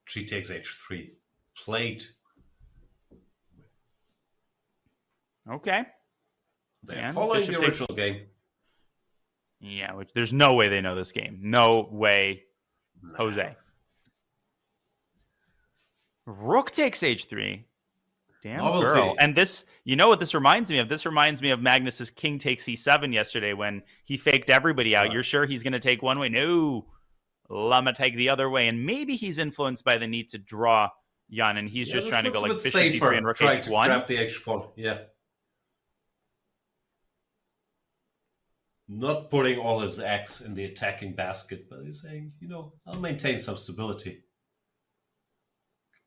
G takes h3. Played. Okay. They're And following bishop the original takes... game. Yeah, which there's no way they know this game. No way, Nah. Jose. Rook takes h3. Damn Novelty. girl. And this, you know what this reminds me of? This reminds me of Magnus's king takes c7 yesterday when he faked everybody out. You're sure he's going to take one way? No. Lama take the other way. And maybe he's influenced by the need to draw Jan, and he's just trying to go like bishop d3 and rook trying h1. To grab the h-pawn, yeah. Not putting all his eggs in the attacking basket, but he's saying, I'll maintain some stability.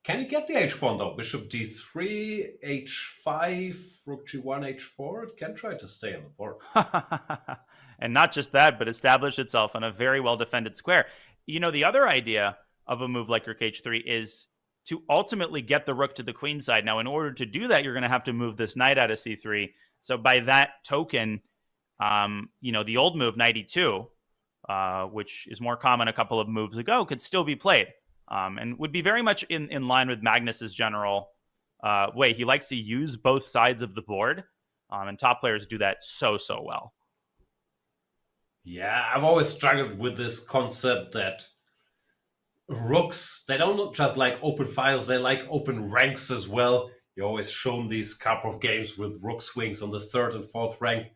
Can he get the h-pawn though? Bishop d3, h5, rook g1, h4. It can try to stay on the board. And not just that, but establish itself on a very well-defended square. The other idea of a move like rook h3 is to ultimately get the rook to the queen side. Now, in order to do that, you're going to have to move this knight out of c3. So by that token, the old move, knight e2, which is more common a couple of moves ago, could still be played. And would be very much in line with Magnus's general way. He likes to use both sides of the board, and top players do that so well. Yeah, I've always struggled with this concept that rooks, they don't just like open files, they like open ranks as well. You're always shown these couple of games with rook swings on the third and fourth rank.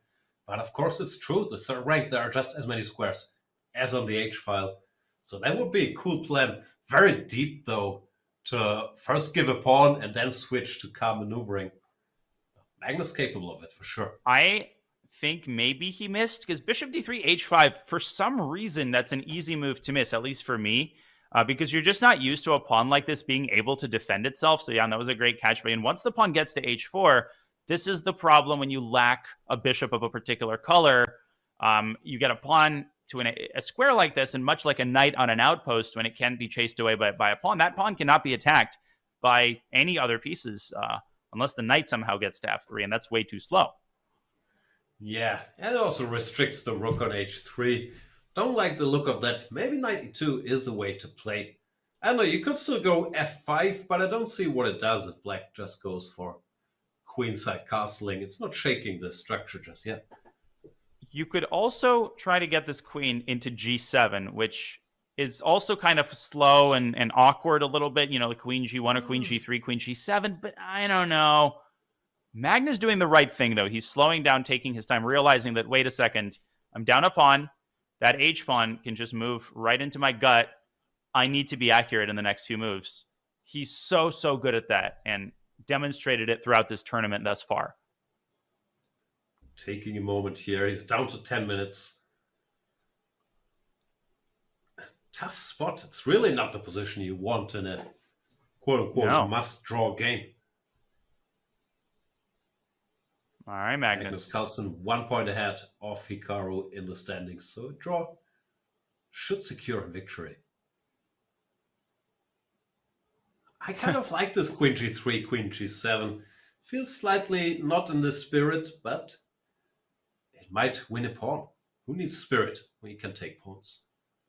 But of course it's true, the third rank, there are just as many squares as on the h-file. So that would be a cool plan. Very deep, though, to first give a pawn and then switch to calm maneuvering. Magnus capable of it, for sure. I think maybe he missed, because bishop d3, h5, for some reason, that's an easy move to miss, at least for me, because you're just not used to a pawn like this being able to defend itself. So yeah, that was a great catch. But once the pawn gets to h4, this is the problem when you lack a bishop of a particular color. You get a pawn to a square like this, and much like a knight on an outpost, when it can be chased away by a pawn, that pawn cannot be attacked by any other pieces unless the knight somehow gets to f3, and that's way too slow. Yeah, and it also restricts the rook on h3. Don't like the look of that. Maybe knight e2 is the way to play. I don't know, you could still go f5, but I don't see what it does if black just goes for queenside castling. It's not shaking the structure just yet. You could also try to get this queen into g7, which is also kind of slow and awkward a little bit. The queen g1 or queen g3, queen g7, but I don't know. Magnus doing the right thing, though. He's slowing down, taking his time, realizing that, wait a second, I'm down a pawn. That h-pawn can just move right into my gut. I need to be accurate in the next few moves. He's so good at that and demonstrated it throughout this tournament thus far. Taking a moment here. He's down to 10 minutes. Tough spot. It's really not the position you want in a quote-unquote must-draw game. All right, Magnus Carlsen 1 point ahead of Hikaru in the standings. So a draw should secure a victory. I kind of like this queen g3, queen g7. Feels slightly not in the spirit, but it might win a pawn. Who needs spirit when you can take pawns?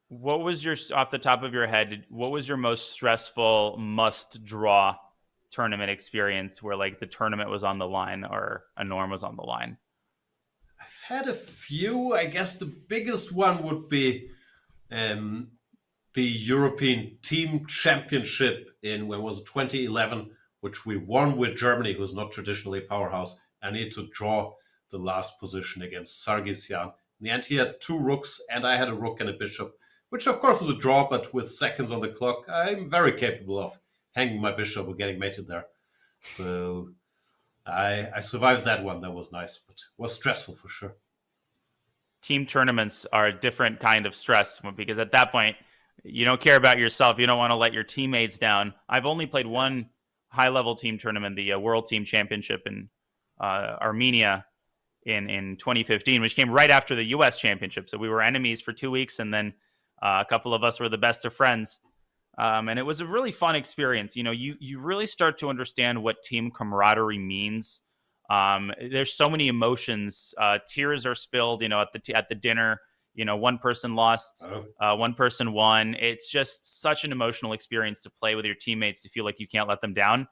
What was off the top of your head, what was your most stressful must-draw tournament experience where like the tournament was on the line or a norm was on the line? I've had a few. I guess the biggest one would be the European Team Championship in, when was it, 2011, which we won with Germany, who's not traditionally a powerhouse. I need to draw the last position against Sargsyan. In the end, he had 2 rooks, and I had a rook and a bishop, which of course is a draw, but with seconds on the clock, I'm very capable of hanging my bishop or getting mated there. So I survived that one. That was nice, but was stressful for sure. Team tournaments are a different kind of stress because at that point, you don't care about yourself. You don't want to let your teammates down. I've only played one high-level team tournament, the World Team Championship in Armenia in 2015, which came right after the U.S. Championship. So we were enemies for 2 weeks, and then a couple of us were the best of friends. And it was a really fun experience. You really start to understand what team camaraderie means. There's so many emotions. Tears are spilled, at the dinner. one person lost, Oh. one person won. It's just such an emotional experience to play with your teammates, to feel like you can't let them down.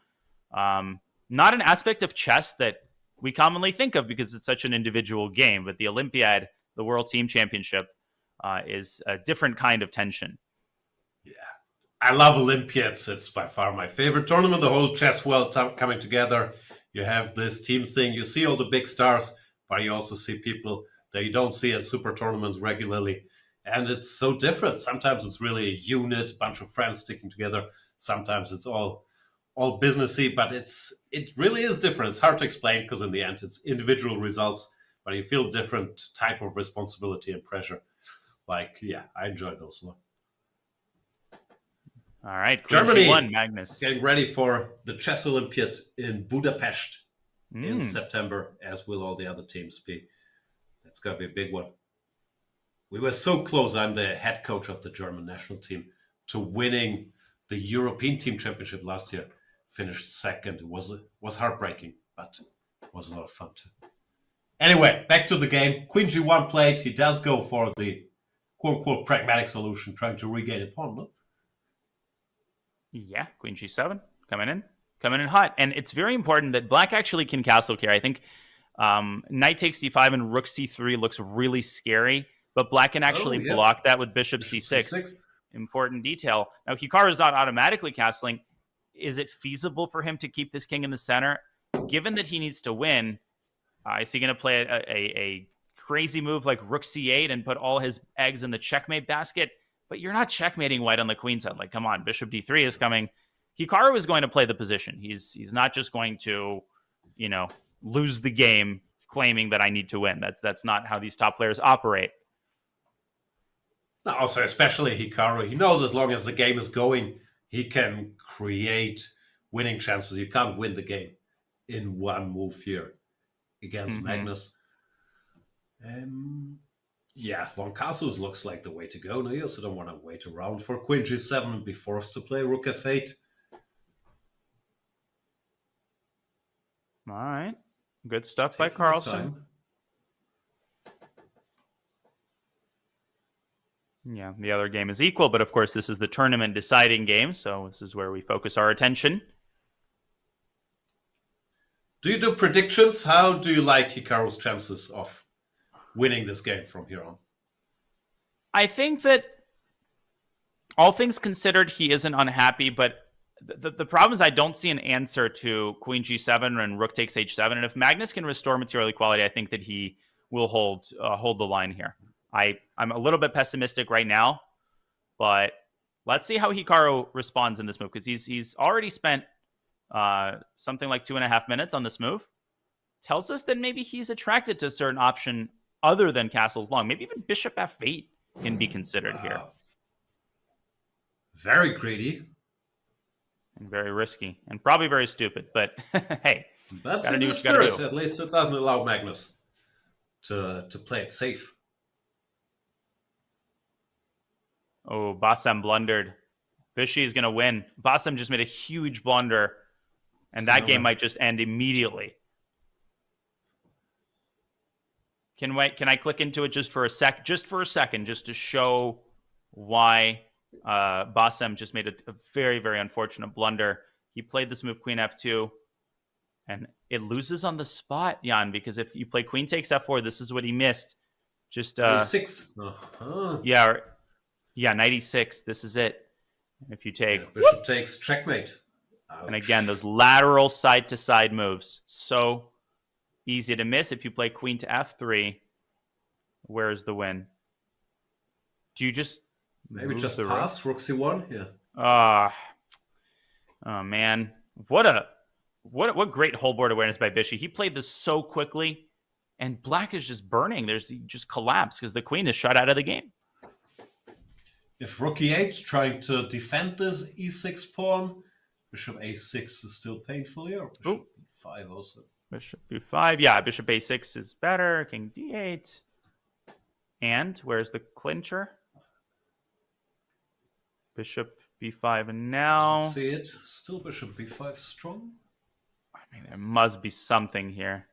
Not an aspect of chess that we commonly think of because it's such an individual game, but the Olympiad, the World Team Championship, is a different kind of tension. Yeah. I love Olympiads. It's by far my favorite tournament. The whole chess world coming together. You have this team thing. You see all the big stars, but you also see people that you don't see at super tournaments regularly. And it's so different. Sometimes it's really a unit, bunch of friends sticking together. Sometimes it's all businessy, but it really is different. It's hard to explain because in the end it's individual results, but you feel different type of responsibility and pressure. Like, yeah, I enjoy those. All right, Queen Germany G1, Magnus. getting ready for the Chess Olympiad in Budapest in September, as will all the other teams be. That's going to be a big one. We were so close. I'm the head coach of the German national team to winning the European Team Championship last year. Finished second. It was heartbreaking, but it was a lot of fun too. Anyway, back to the game. Queen G1 played. He does go for the quote-unquote pragmatic solution, trying to regain a pawn, no? Yeah, Queen G7 coming in hot. And it's very important that Black actually can castle carry. I think Knight takes D5 and Rook C3 looks really scary, but Black can actually block that with Bishop C6. Important detail. Now, Hikaru's not automatically castling. Is it feasible for him to keep this king in the center? Given that he needs to win, is he going to play a crazy move like Rook C8 and put all his eggs in the checkmate basket? But you're not checkmating white on the queen side. Like, come on, Bishop D3 is coming. Hikaru is going to play the position. He's not just going to, lose the game claiming that I need to win. That's not how these top players operate. Also, especially Hikaru, he knows as long as the game is going, he can create winning chances. You can't win the game in one move here against Magnus. Yeah, long castles looks like the way to go. No, you also don't want to wait around for Queen G7 and be forced to play Rook F8. All right. Good stuff by Carlsen. Yeah, the other game is equal, but of course this is the tournament deciding game, so this is where we focus our attention. Do you do predictions? How do you like Hikaru's chances of winning this game from here on? I think that all things considered, he isn't unhappy, but the problem is I don't see an answer to Queen G7 and Rook takes H7. And if Magnus can restore material equality, I think that he will hold the line here. I'm a little bit pessimistic right now, but let's see how Hikaru responds in this move, because he's already spent something like 2.5 minutes on this move. Tells us that maybe he's attracted to a certain option other than castles long. Maybe even Bishop F8 can be considered here. Very greedy. And very risky. And probably very stupid. But hey, but in the spirit, at least it doesn't allow Magnus to play it safe. Oh, Bassam blundered. Vishy is going to win. Bassam just made a huge blunder. And that game might just end immediately. Can I click into it just for a second, just to show why Bassam just made a very, very unfortunate blunder. He played this move Queen F2, and it loses on the spot, Jan, because if you play Queen takes F4, this is what he missed. Just 6. Yeah, Knight E6. This is it. If you take Bishop takes checkmate. Ouch. And again, those lateral side-to-side moves, so easy to miss. If you play Queen to F3, where's the win? Do you just maybe just pass Rook C1? Yeah. Oh man, what great whole board awareness by Vishy. He played this so quickly, and Black is just burning. There's just collapse because the Queen is shut out of the game. If Rook E8 trying to defend this E6 pawn, Bishop A6 is still painful here. Bishop B5 also. Bishop B5, yeah. Bishop A6 is better. King D8. And where's the clincher? Bishop B5 and now. See it. Still Bishop B5 strong. I mean, there must be something here.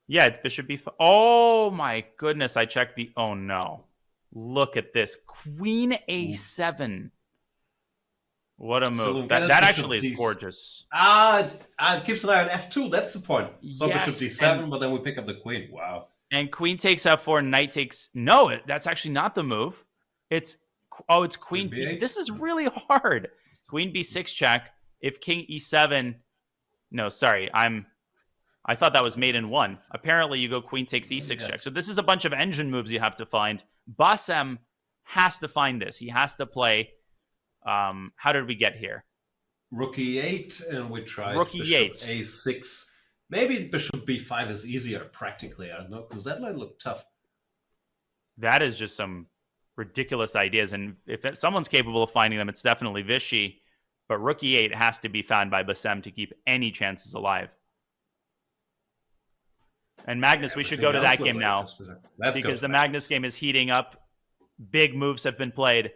Yeah, it's Bishop B5. Oh my goodness! I checked the. Oh no! Look at this. Queen a7. What a So move. get That a bishop actually is D. gorgeous. It keeps an eye on f2. That's the point. So Yes, bishop d7, but then we pick up the queen. Wow. And queen takes f4, knight takes... No, that's actually not the move. It's queen Queen b. b8. This is really hard. Queen b6 check. If king e7... No, sorry. I thought that was mate in 1. Apparently, you go queen takes e6 check. So this is a bunch of engine moves you have to find. Bassem has to find this. He has to play... how did we get here? Rook e8, and we tried Rook bishop e8. a6. Maybe bishop b5 is easier practically. I don't know, because that line looked tough. That is just some ridiculous ideas. And if someone's capable of finding them, it's definitely Vichy. But Rook e8 has to be found by Bassem to keep any chances alive. And Magnus, we should go to that game now. Because the Magnus game is heating up. Big moves have been played.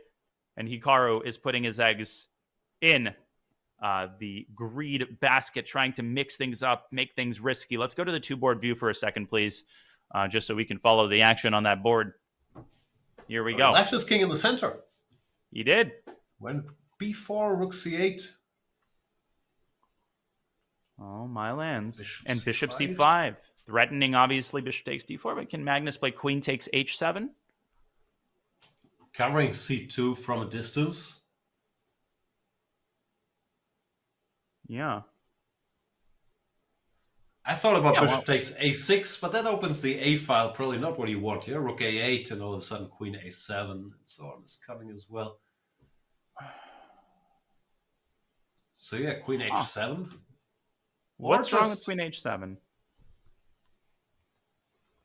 And Hikaru is putting his eggs in the greed basket, trying to mix things up, make things risky. Let's go to the two-board view for a second, please, just so we can follow the action on that board. Here we go. Left his king in the center. He did. When b4, rook c8. Oh, my lands. Bishop and C5. bishop c5. Threatening, obviously, bishop takes d4, but can Magnus play queen takes h7? Covering c2 from a distance. Yeah. I thought about bishop takes a6, but that opens the a file. Probably not what you want here. Rook a8, and all of a sudden queen a7, and so on is coming as well. So yeah, queen h7. What's wrong with queen h7?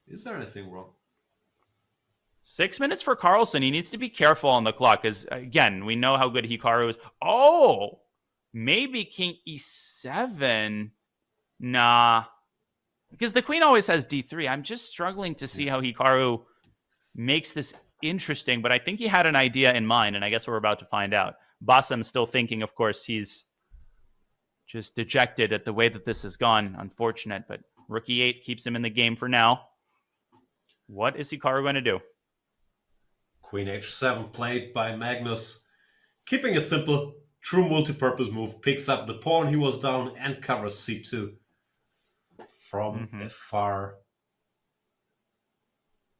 Is there anything wrong? 6 minutes for Carlsen. He needs to be careful on the clock because, again, we know how good Hikaru is. Oh, maybe king e7. Nah. Because the queen always has d3. I'm just struggling to see how Hikaru makes this interesting, but I think he had an idea in mind, and I guess we're about to find out. Bassem's still thinking, of course. He's just dejected at the way that this has gone. Unfortunate, but rook e8 keeps him in the game for now. What is Hikaru going to do? Queen h7 played by Magnus. Keeping it simple, true multi-purpose move. Picks up the pawn he was down and covers c2 from afar.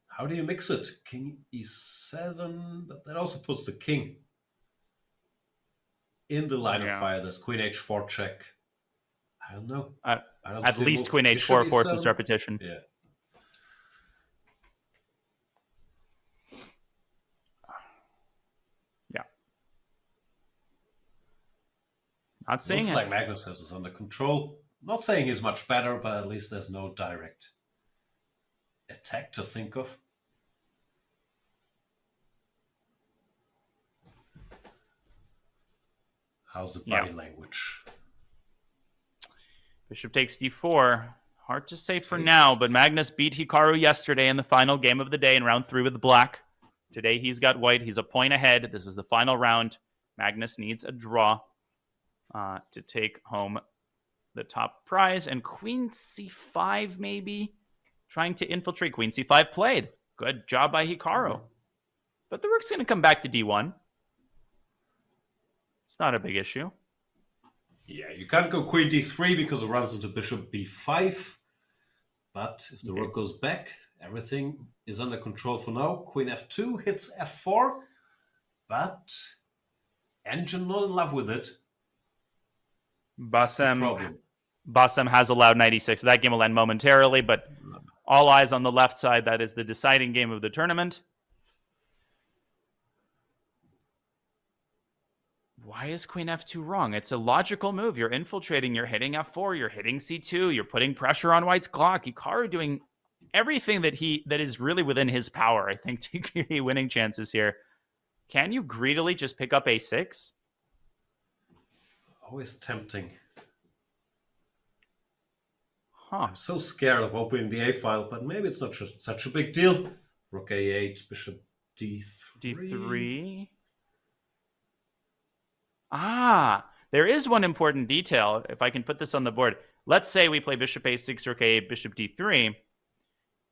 How do you mix it? King e7, but that also puts the king in the line of fire. There's queen h4 check. I don't know. At least queen h4 forces repetition. Yeah. Not saying Looks like Magnus has this under control. Not saying he's much better, but at least there's no direct attack to think of. How's the body language? Bishop takes d4. Hard to say for now, but Magnus beat Hikaru yesterday in the final game of the day in round 3 with black. Today he's got white. He's a point ahead. This is the final round. Magnus needs a draw to take home the top prize. And queen c5 maybe? Trying to infiltrate. Queen c5 played. Good job by Hikaru. But the rook's going to come back to d1. It's not a big issue. Yeah, you can't go queen d3 because it runs into bishop b5. But if the rook goes back, everything is under control for now. Queen f2 hits f4. But engine not in love with it. Bassem has allowed knight e6. That game will end momentarily, but all eyes on the left side. That is the deciding game of the tournament. Why is queen f2 wrong? It's a logical move. You're infiltrating. You're hitting f4. You're hitting c2. You're putting pressure on white's clock. Hikaru doing everything that is really within his power, I think, to create winning chances here. Can you greedily just pick up a6? Always tempting. I'm so scared of opening the A file, but maybe it's not such a big deal. Rook a8, bishop d3. d3. There is one important detail. If I can put this on the board. Let's say we play bishop a6, rook a8, bishop d3.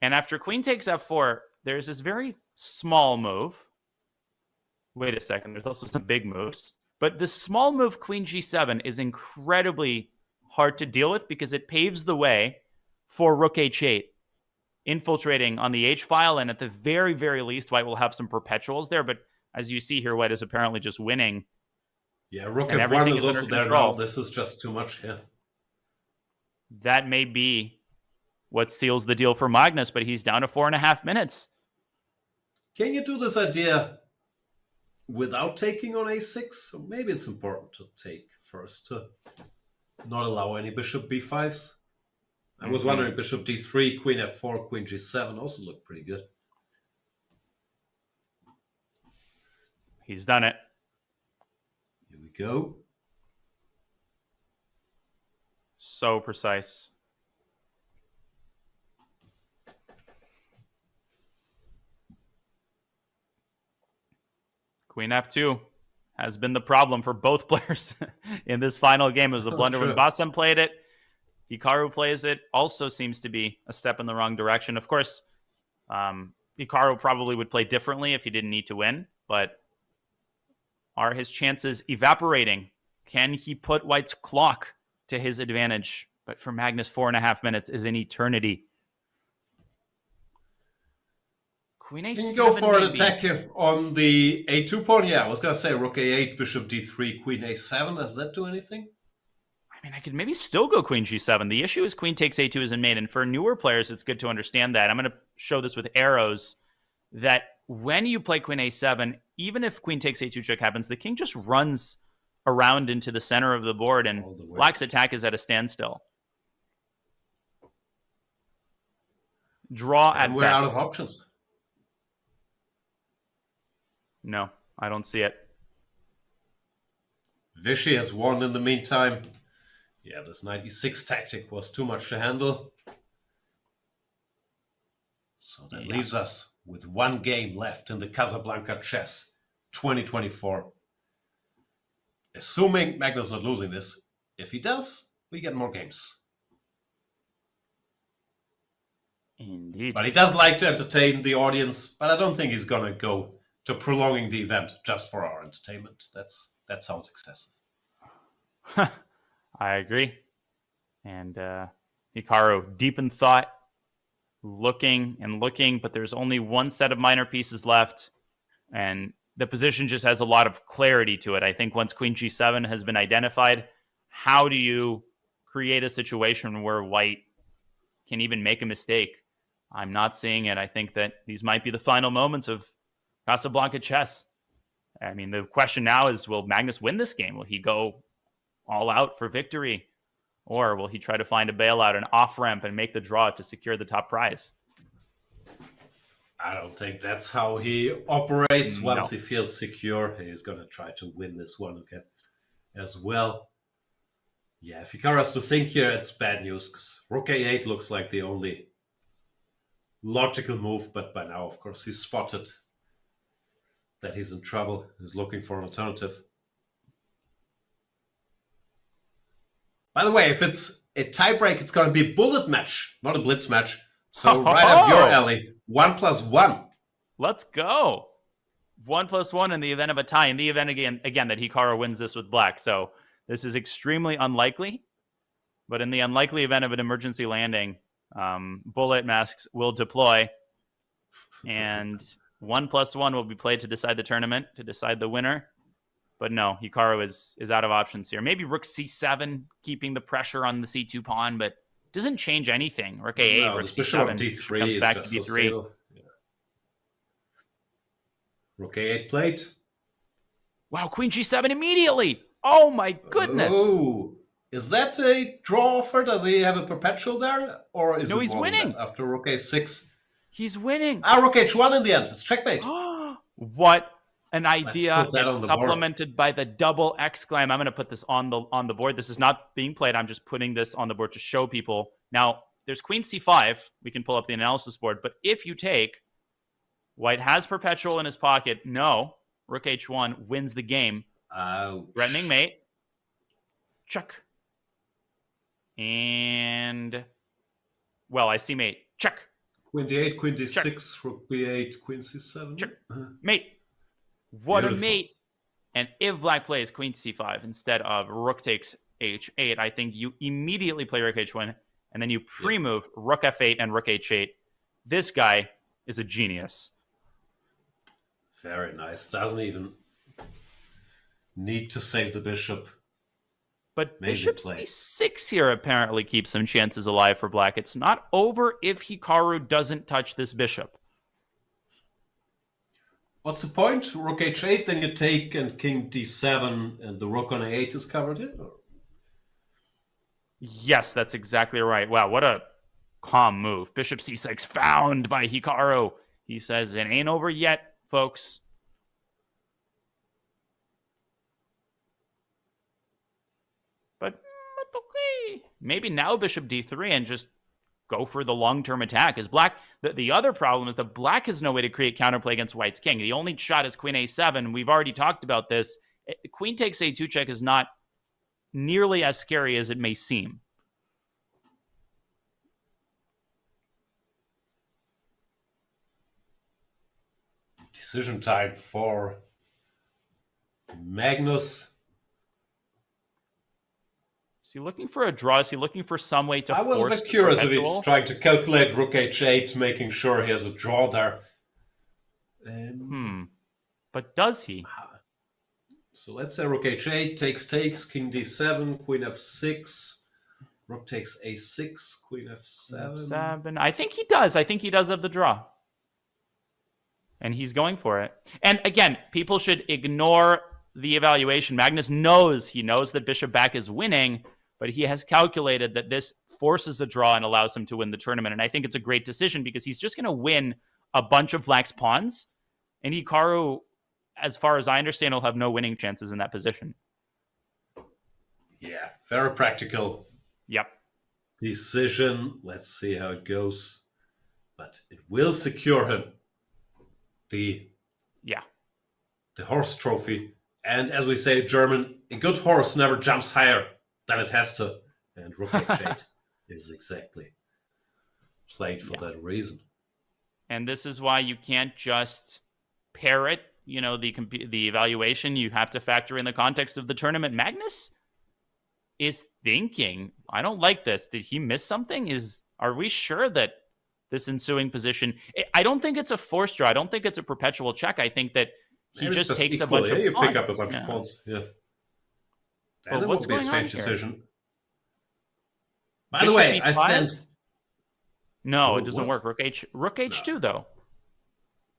And after queen takes f4, there's this very small move. Wait a second. There's also some big moves. But the small move queen g7 is incredibly hard to deal with because it paves the way for rook h8, infiltrating on the h file. And at the very, very least, white will have some perpetuals there. But as you see here, white is apparently just winning. Yeah, rook And f1 everything is is under also there control. now. This is just too much here. That may be what seals the deal for Magnus, but he's down to 4.5 minutes. Can you do this idea without taking on a6? So maybe it's important to take first to not allow any bishop b5s. I was wondering bishop d3, queen f4, queen g7 also look pretty good. He's done it. Here we go. So precise. Queen f2 has been the problem for both players in this final game. It was a blunder when Bassem played it. Hikaru plays it. Also seems to be a step in the wrong direction. Of course, Hikaru probably would play differently if he didn't need to win, but are his chances evaporating? Can he put white's clock to his advantage? But for Magnus, 4.5 minutes is an eternity. Queen a7. Can you go for an attack here on the a2 pawn? Yeah, I was going to say rook a8, bishop d3, queen a7. Does that do anything? I mean, I could maybe still go queen g7. The issue is queen takes a2 isn't made. And for newer players, it's good to understand that. I'm going to show this with arrows, that when you play queen a7, even if queen takes a2 check happens, the king just runs around into the center of the board, and black's attack is at a standstill. Draw at best. We're out of options. No, I don't see it. Vichy has won in the meantime. Yeah, this 96 tactic was too much to handle. So that leaves us with one game left in the Casablanca Chess 2024. Assuming Magnus not losing this, if he does, we get more games. Indeed. But he does like to entertain the audience, but I don't think he's going to go to prolonging the event just for our entertainment. That sounds excessive. I agree. And Hikaru, deep in thought, looking and looking, but there's only one set of minor pieces left, and the position just has a lot of clarity to it. I think once queen g7 has been identified, how do you create a situation where white can even make a mistake? I'm not seeing it. I think that these might be the final moments of Casablanca chess. I mean, the question now is, will Magnus win this game? Will he go all out for victory? Or will he try to find a bailout, an off-ramp, and make the draw to secure the top prize? I don't think that's how he operates. Once he feels secure, he's going to try to win this one again as well. Yeah, if Hikaru has to think here, it's bad news, because rook a8 looks like the only logical move, but by now, of course, he's spotted that he's in trouble. He's looking for an alternative. By the way, if it's a tiebreak, it's going to be a bullet match, not a blitz match. So right up your alley. 1+1. Let's go. 1+1 in the event of a tie. In the event, again that Hikaru wins this with black. So this is extremely unlikely. But in the unlikely event of an emergency landing, bullet masks will deploy. And 1+1 will be played to decide the tournament, to decide the winner. But no, Hikaru is out of options here. Maybe rook c7, keeping the pressure on the c2 pawn, but doesn't change anything. Rook a8, rook c7, d3 comes back to d3. So yeah. Rook a8 plate. Wow, queen g7 immediately. Oh my goodness. Oh, is that a draw offer? Does he have a perpetual there? Or is he's winning. After rook a6? He's winning. Rook h1 in the end. It's checkmate. What an idea. It's supplemented by the double exclam. I'm going to put this on the board. This is not being played. I'm just putting this on the board to show people. Now, there's queen c5. We can pull up the analysis board. But if you take, white has perpetual in his pocket. No. Rook h1 wins the game. Threatening mate. Check. And, well, I see mate. Check. Queen d8, queen Check. d6, rook b8, queen c7. Check. Mate. What Beautiful. a mate. And if black plays queen c5 instead of rook takes h8, I think you immediately play rook h1, and then you pre-move rook f8 and rook h8. This guy is a genius. Very nice. Doesn't even need to save the bishop. But bishop c6 here apparently keeps some chances alive for black. It's not over if Hikaru doesn't touch this bishop. What's the point? Rook h8, then you take and king d7, and the rook on a8 is covered here? Yes, that's exactly right. Wow, what a calm move. Bishop c6 found by Hikaru. He says it ain't over yet, folks. But okay. Maybe now bishop d3 and just go for the long-term attack. As black, the other problem is that black has no way to create counterplay against white's king. The only shot is queen a7. We've already talked about this. Queen takes a2 check is not nearly as scary as it may seem. Decision time for Magnus. Is he looking for a draw? Is he looking for some way to force? I was a bit curious if he's trying to calculate rook h8, making sure he has a draw there. But does he? So let's say rook h8, takes, king d7, queen f6, rook takes a6, queen f7. I think he does. I think he does have the draw. And he's going for it. And again, people should ignore the evaluation. Magnus knows that bishop back is winning, but he has calculated that this forces a draw and allows him to win the tournament. And I think it's a great decision because he's just going to win a bunch of black's pawns. And Hikaru, as far as I understand, will have no winning chances in that position. Yeah, very practical. Yep. Decision. Let's see how it goes. But it will secure him the horse trophy. And as we say in German, a good horse never jumps higher than it has to. And rook h8 is exactly played for that reason. And this is why you can't just parrot, the evaluation. You have to factor in the context of the tournament. Magnus is thinking, I don't like this. Did he miss something? Are we sure that this ensuing position, I don't think it's a forced draw. I don't think it's a perpetual check. I think that he just takes a bunch of you pawns. pick up a bunch of pawns. Yeah. But that what's would be a going strange on here? decision. By the way, I stand. No, it doesn't work. Rook h2 though.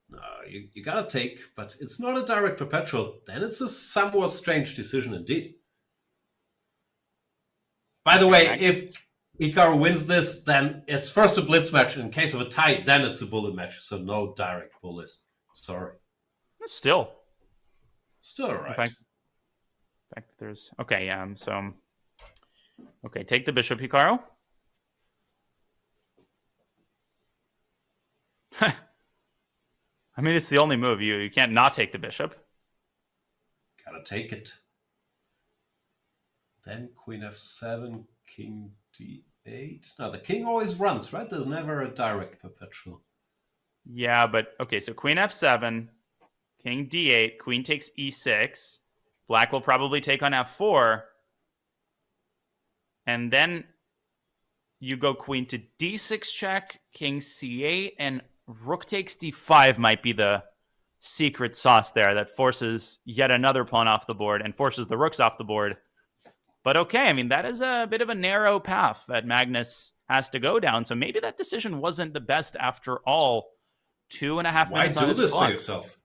No, you gotta take, but it's not a direct perpetual. Then it's a somewhat strange decision indeed. By the way, if Hikaru wins this, then it's first a blitz match. In case of a tie, then it's a bullet match. So no direct bullets. Sorry. Still all right. In fact, there's okay. Okay, take the bishop, Hikaru. I mean, it's the only move. You can't not take the bishop. Gotta take it. Then queen f7, king d8. Now the king always runs, right? There's never a direct perpetual. Yeah, but okay, so queen f7, king d8, queen takes e6. Black will probably take on f4. And then you go queen to d6 check, king c8, and rook takes d5 might be the secret sauce there that forces yet another pawn off the board and forces the rooks off the board. But okay, I mean, that is a bit of a narrow path that Magnus has to go down. So maybe that decision wasn't the best after all. 2.5 minutes Why on do his this clock. to yourself?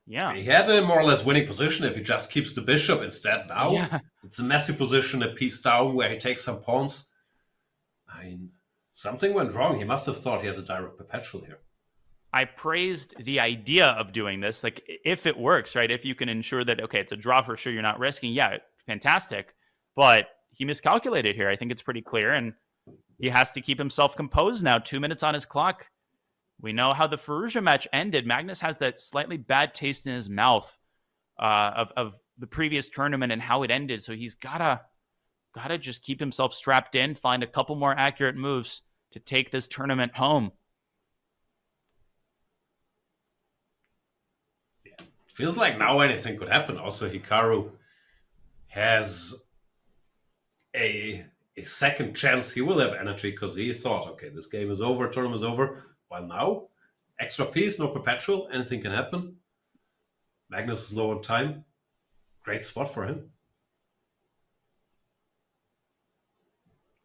Yeah. He had a more or less winning position if he just keeps the bishop instead. Now it's a messy position, a piece down where he takes some pawns. I mean, something went wrong. He must have thought he has a direct perpetual here. I praised the idea of doing this. Like, if it works, right? If you can ensure that, okay, it's a draw for sure, you're not risking. Yeah, fantastic. But he miscalculated here. I think it's pretty clear. And he has to keep himself composed now. 2 minutes on his clock. We know how the Fallujah match ended. Magnus has that slightly bad taste in his mouth of the previous tournament and how it ended. So he's gotta just keep himself strapped in, find a couple more accurate moves to take this tournament home. feels like now anything could happen. Also, Hikaru has a second chance. He will have energy because he thought, okay, this game is over, tournament is over. While now, extra piece, no perpetual, anything can happen. Magnus is low on time. Great spot for him.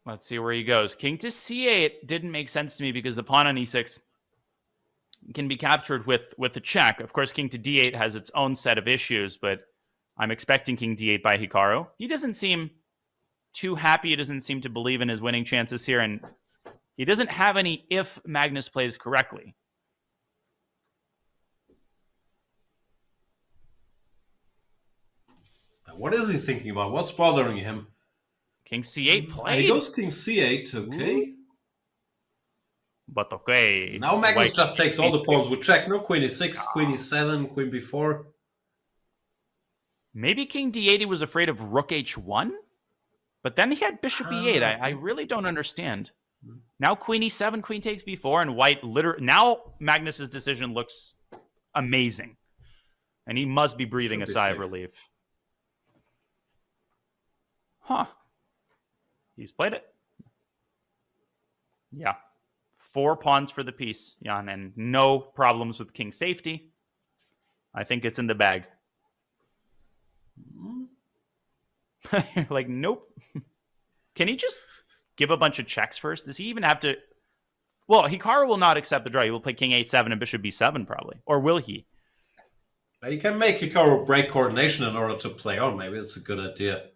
Let's see where he goes. King to c8 didn't make sense to me because the pawn on e6 can be captured with a check. Of course, king to d8 has its own set of issues, but I'm expecting king d8 by Hikaru. He doesn't seem too happy. He doesn't seem to believe in his winning chances here, and he doesn't have any if Magnus plays correctly. What is he thinking about? What's bothering him? King c8 played. He goes king c8, okay. Ooh. But okay. Now Magnus just takes all the pawns with check. No queen e6, queen e7, queen b4. Maybe king d8 he was afraid of rook h1? But then he had bishop e8. I really don't understand. Now queen e7, queen takes b4, and white literally... Now Magnus's decision looks amazing. And he must be breathing a sigh of relief. Huh. He's played it. Yeah. 4 pawns for the piece, Jan, and no problems with king safety. I think it's in the bag. Like, nope. Can he just give a bunch of checks first? Does he even have to... Well, Hikaru will not accept the draw. He will play king a7 and bishop b7 probably. Or will he? You can make Hikaru break coordination in order to play on. Maybe it's a good idea.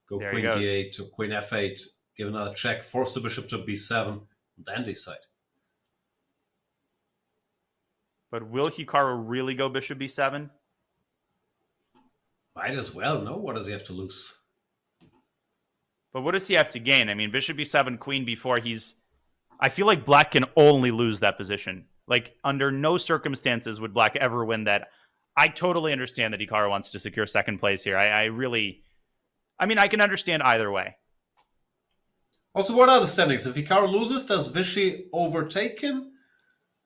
Go There queen d8 to queen f8. Give another check. Force the bishop to b7. And then decide. But will Hikaru really go bishop b7? Might as well. No, what does he have to lose? But what does he have to gain? I mean, bishop b7, queen b4, he's... I feel like black can only lose that position. Like, under no circumstances would black ever win that. I totally understand that Hikaru wants to secure second place here. I really... I mean, I can understand either way. Also, what are the standings? If Hikaru loses, does Vichy overtake him?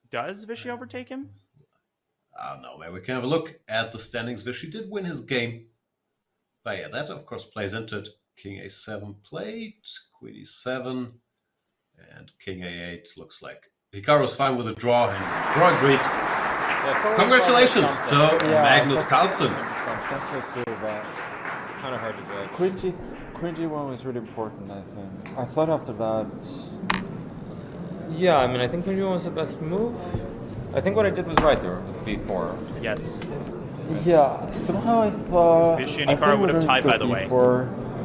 Does Vichy overtake him? I don't know. Maybe we can have a look at the standings. Vichy did win his game. But yeah, that of course plays into it. King a7 played, queen e7, and king a8 looks like Hikaru's fine with a draw, and draw agreed. Yeah, congratulations to Magnus Carlsen. That's it too, but it's kind of hard to judge. Queen g1 was really important, I think. I thought after that... Yeah, I mean, I think queen g1 was the best move. I think what I did was right there with b4. Yes. Yeah, somehow I thought... Vichy and Hikaru would have tied, by the way.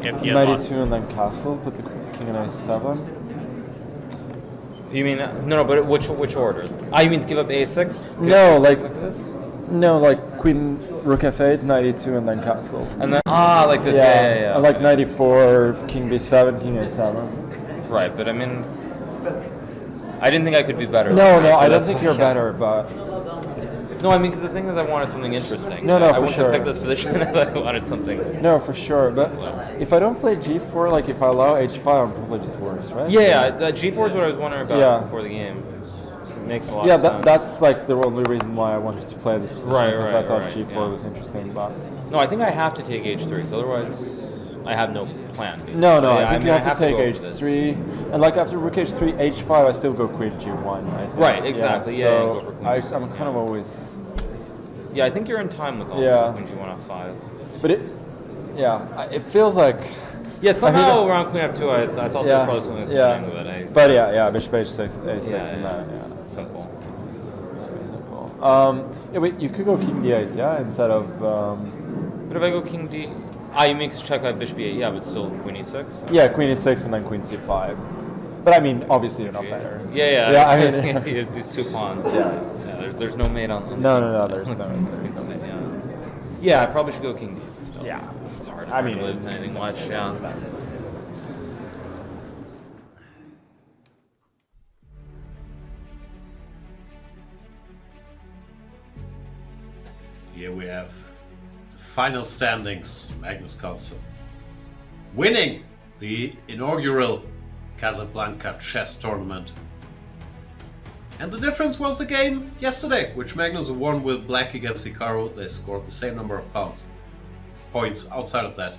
If he had 92 lost. and then castle, put the king on a7. You mean no? But which order? You mean to give up a6? No, like this? no, like queen rook f8, 92 and then castle. And then like this. Yeah. And like 94, king b7, king a7. Right, but I mean, I didn't think I could be better. No, I don't think you're better, but no, I mean, because the thing is, I wanted something interesting. No, I for wouldn't sure. have picked this position. I wanted something. No, for sure. But if I don't play g4, like if I allow h5, I'm probably just worse, right? Yeah, g4 is what I was wondering about Yeah. before the game. It makes a lot of sense. That's like the only reason why I wanted to play this position, because I thought right, g4 yeah. was interesting. But No, I think I have to take h3, because otherwise I have no plan. Basically. no, Yeah, I think mean, you have to take go over this. h3, and like after rook h3, h5, I still go queen g1. I think. Right, exactly. Yeah, so go for queen I'm kind of always. Yeah, I think you're in time with all Yeah. this when you want f5. But it feels like. Yeah, somehow around queen f2, I thought Yeah, the close one was yeah. winning, but But yeah, bishop h6, a6, Yeah, and yeah. that. Yeah, simple. it's pretty simple. Yeah, wait, you could go king d8, yeah, instead of. But if I go king d, you make check out bishop e8, yeah, but still queen e6. Yeah, queen e6 and then queen c5. But I mean, obviously you're not better. Yeah. I mean, You have these 2 pawns. Yeah. There's no mate on. No, the there's no. Yeah, I probably should go king d8 still. Yeah. It's hard. I mean, it's anything much. Yeah. Here we have the final standings. Magnus Carlsen winning the inaugural Casablanca Chess Tournament. And the difference was the game yesterday, which Magnus won with black against Hikaru. They scored the same number of points outside of that.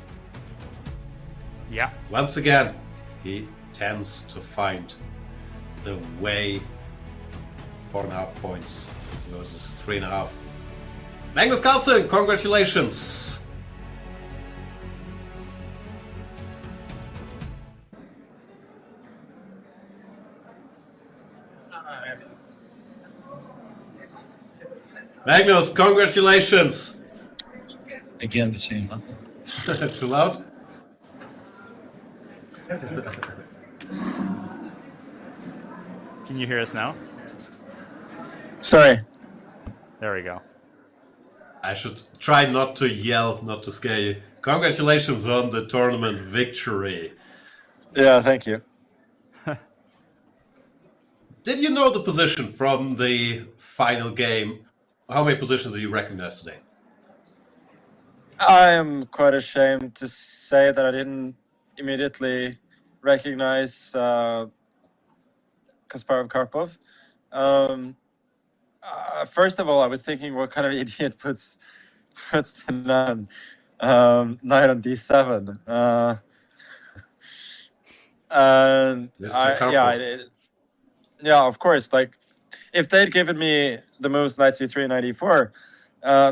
Yeah. Once again, he tends to find the way. 4.5 points versus 3.5. Magnus Carlsen, congratulations! Magnus, congratulations! Again, the same, huh? Too loud? Can you hear us now? Sorry. There we go. I should try not to yell, not to scare you. Congratulations on the tournament victory. Yeah, thank you. Did you know the position from the final game? How many positions do you recognize today? I am quite ashamed to say that I didn't immediately recognize Kasparov Karpov. First of all, I was thinking, what kind of idiot puts the knight on d7? And Mr. Karpov. yeah, of course. Like, if they'd given me the moves knight c3, knight e4,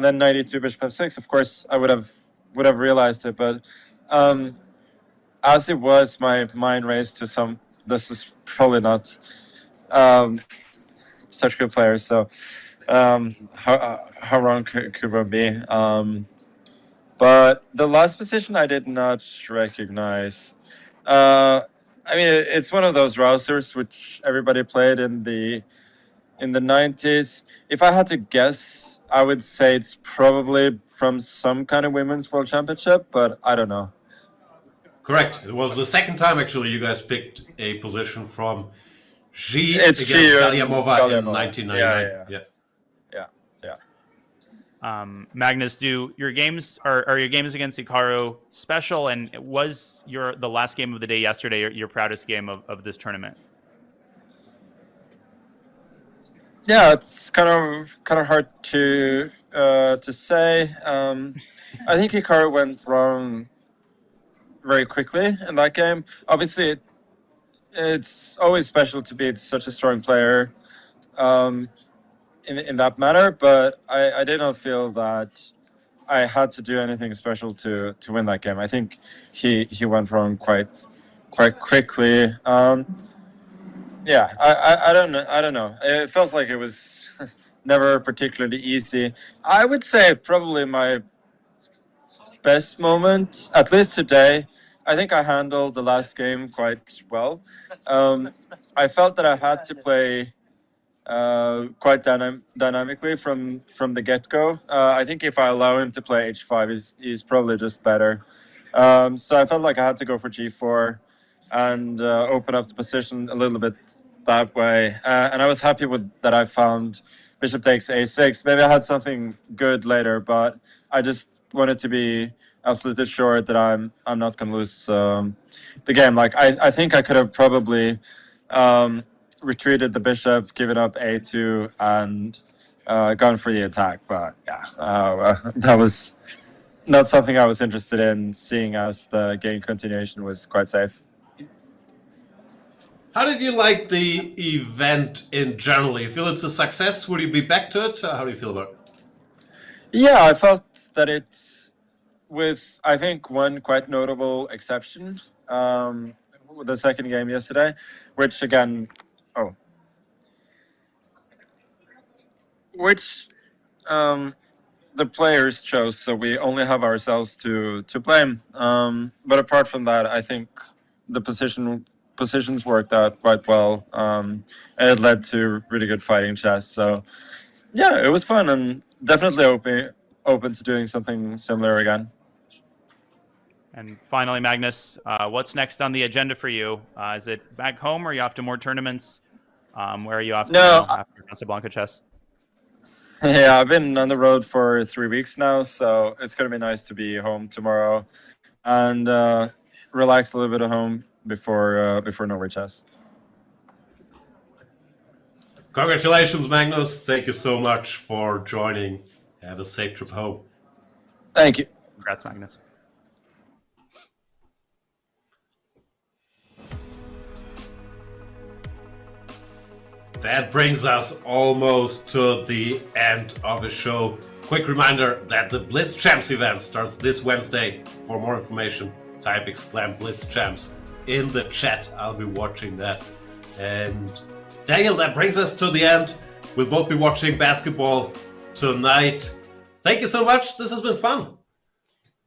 then knight e2, bishop f6, of course I would have realized it. But as it was, my mind raced to some. This is probably not such good players. So how wrong could one be? But the last position I did not recognize. I mean, it's one of those rousers which everybody played in the 90s. If I had to guess, I would say it's probably from some kind of women's world championship, but I don't know. Correct. It was the second time actually you guys picked a position from G It's against G and Galyamova in Galyamova. 1999. Yeah. Magnus, do your games are your games against Hikaru special? And was the last game of the day yesterday your proudest game of this tournament? Yeah, it's kind of hard to say. I think Hikaru went wrong very quickly in that game. Obviously, it's always special to beat such a strong player in that matter, but I did not feel that I had to do anything special to win that game. I think he went wrong quite quickly. Yeah, I don't know. It felt like it was never particularly easy. I would say probably my best moment, at least today. I think I handled the last game quite well. I felt that I had to play quite dynamically from the get-go. I think if I allow him to play h5, he's probably just better. So I felt like I had to go for g4 and open up the position a little bit that way. And I was happy with that. I found bishop takes a6. Maybe I had something good later, but I just wanted to be absolutely sure that I'm not going to lose the game. Like I think I could have probably retreated the bishop, given up a2, and gone for the attack. But yeah, that was not something I was interested in, seeing as the game continuation was quite safe. How did you like the event in general? You feel it's a success? Would you be back to it? How do you feel about it? Yeah, I felt that it's, with I think one quite notable exception, with the second game yesterday, which again, which the players chose, so we only have ourselves to blame. But apart from that, I think the positions worked out quite well, and it led to really good fighting chess. So yeah, it was fun and definitely open to doing something similar again. And finally, Magnus, what's next on the agenda for you? Is it back home, or are you off to more tournaments? Where are you off to now after Casablanca Chess? Yeah, I've been on the road for 3 weeks now, so it's gonna be nice to be home tomorrow and relax a little bit at home before Norway Chess. Congratulations, Magnus. Thank you so much for joining. Have a safe trip home. Thank you. Congrats, Magnus. That brings us almost to the end of the show. Quick reminder that the Blitz Champs event starts this Wednesday. For more information, type !Blitz Champs in the chat. I'll be watching that. And Daniel, that brings us to the end. We'll both be watching basketball tonight. Thank you so much. This has been fun.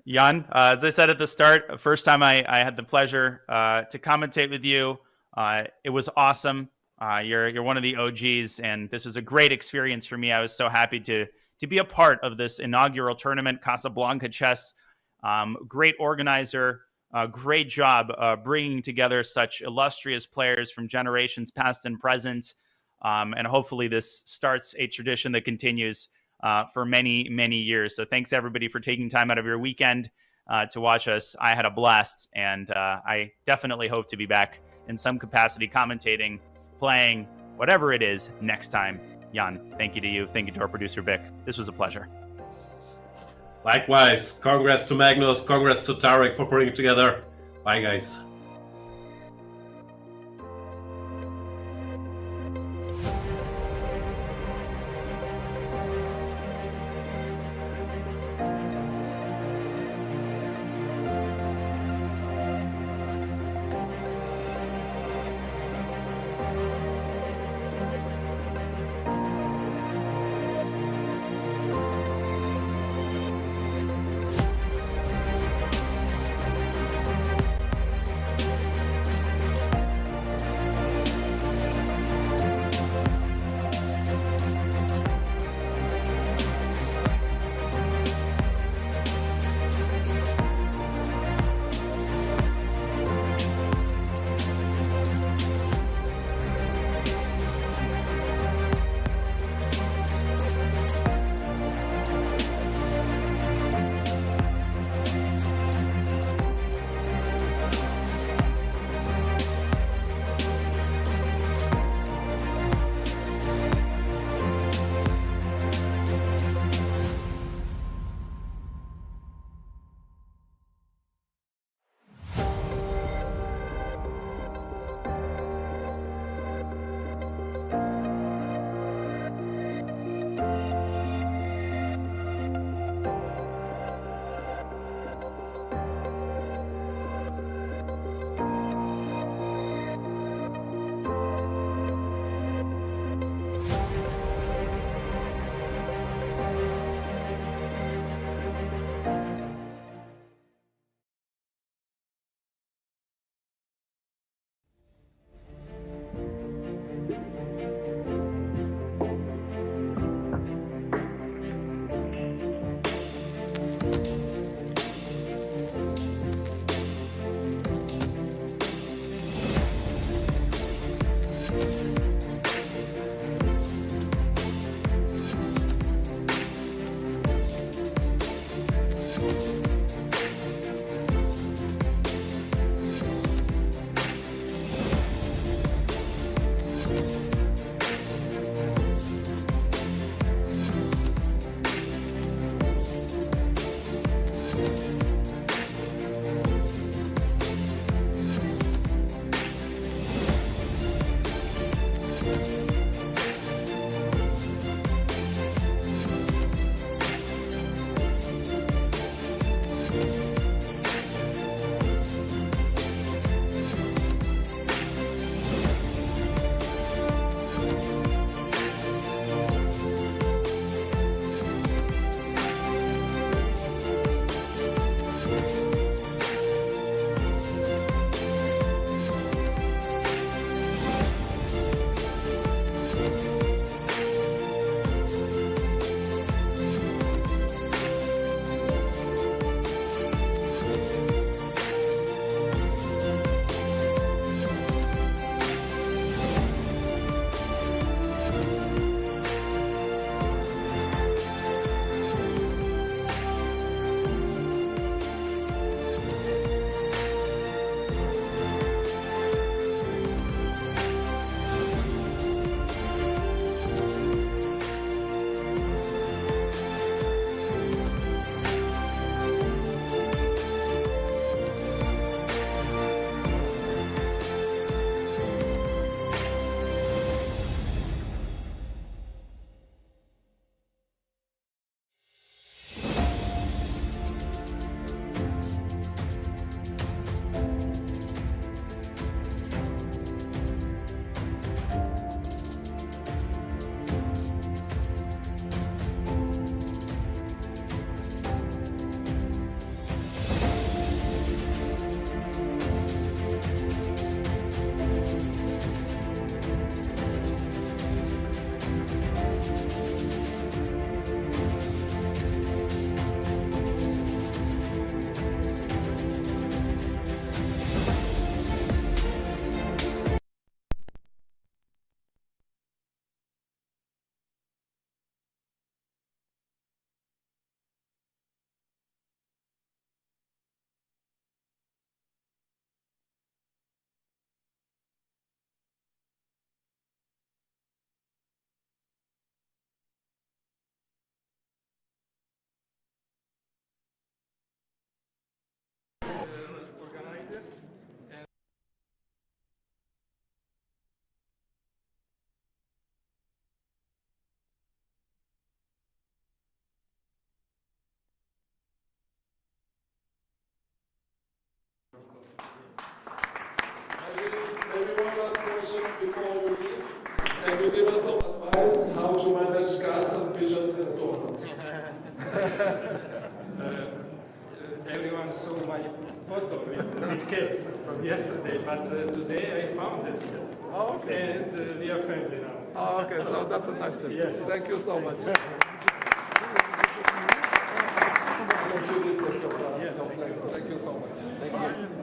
Jan, as I said at the start, first time I had the pleasure to commentate with you. It was awesome. You're one of the OGs, and this was a great experience for me. I was so happy to be a part of this inaugural tournament, Casablanca Chess. Great organizer, great job bringing together such illustrious players from generations past and present. And hopefully this starts a tradition that continues for many, many years. So thanks everybody for taking time out of your weekend to watch us. I had a blast, and I definitely hope to be back in some capacity commentating, playing, whatever it is next time. Jan, thank you to you. Thank you to our producer, Vic. This was a pleasure. Likewise. Congrats to Magnus. Congrats to Tarek for putting it together. Bye, guys. before you leave, and you give us some advice how to manage cats and pigeons in tournaments. Everyone saw my photo with kids from yesterday, but today I found it. Oh, okay. And we are friendly now. Oh, okay, so that's a nice thing. Yes. Thank you so much. Thank you so much. Thank you.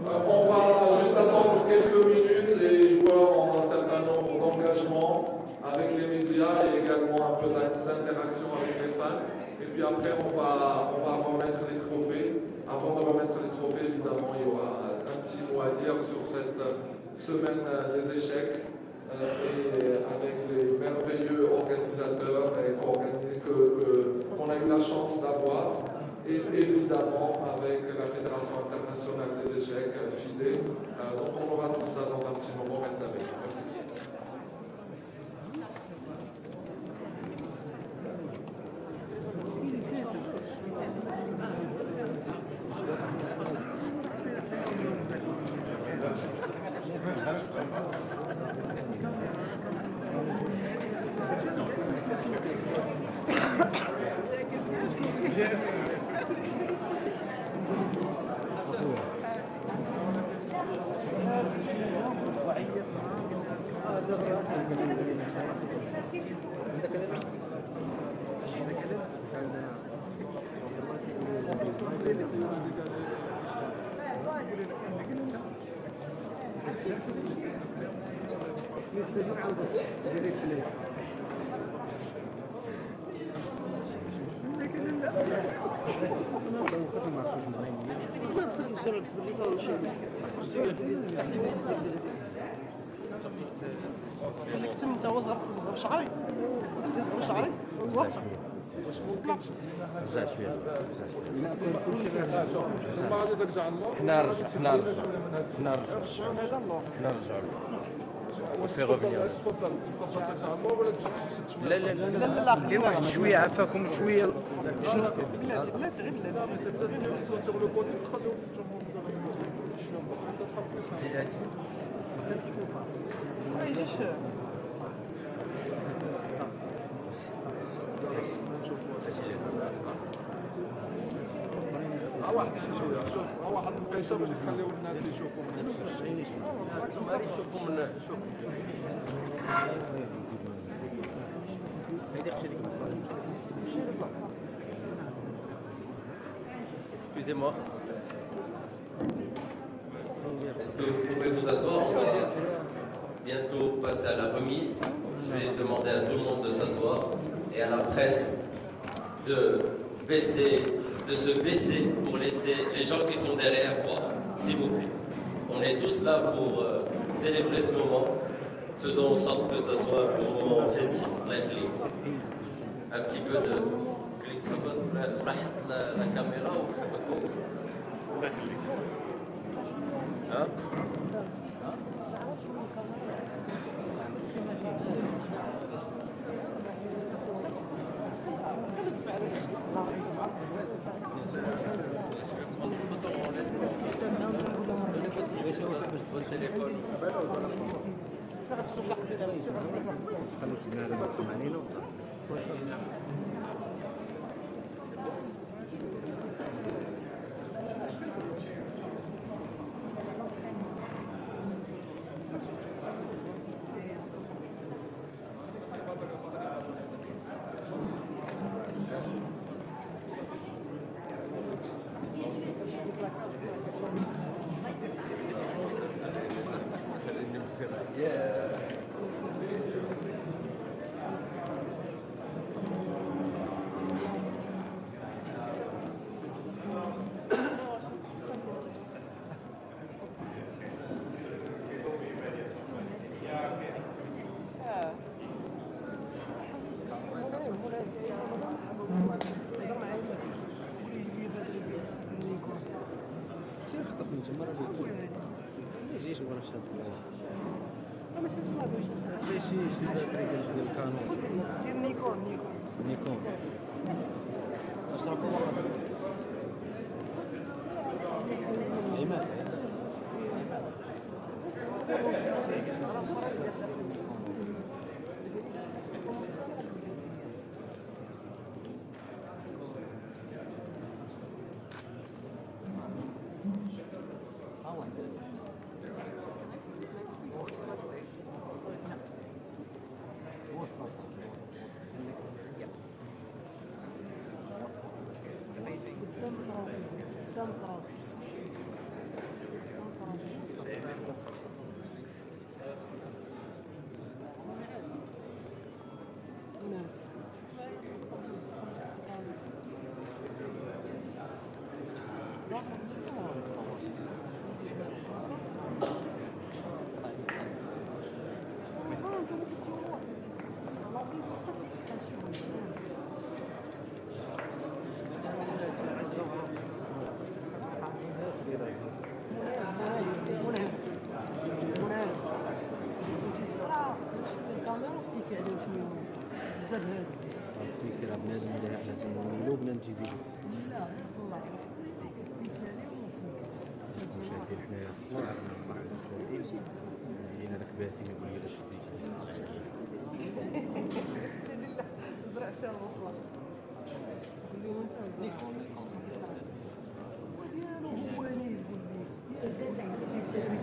On va juste attendre quelques minutes, les joueurs ont un certain nombre d'engagements avec les médias et également un peu d'interaction avec les fans. Et puis après, on va remettre les trophées. Avant de remettre les trophées, évidemment, il y aura un petit mot à dire sur cette semaine des échecs et avec les merveilleux organisateurs qu'on a eu la chance d'avoir. Et évidemment avec la Fédération internationale des échecs, FIDE. Donc on aura tout ça dans un petit moment. Reste avec nous. Merci. لا لا لا لا لا غير واحد شويه عفاكم شويه شنو بلاتي غير بلاتي واحد شويه شوف واحد القيشه باش نخليو الناس يشوفوا Excusez-moi. Est-ce que vous pouvez vous asseoir? On va bientôt passer à la remise. Je vais demander à tout le monde de s'asseoir et à la presse de se baisser pour laisser les gens qui sont derrière voir, s'il vous plaît. On est tous là pour célébrer ce moment. Faisons en sorte que ce soit un moment festif. Un petit peu de... la caméra hein? نيكون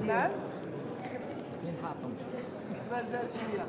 نعم مازال شويه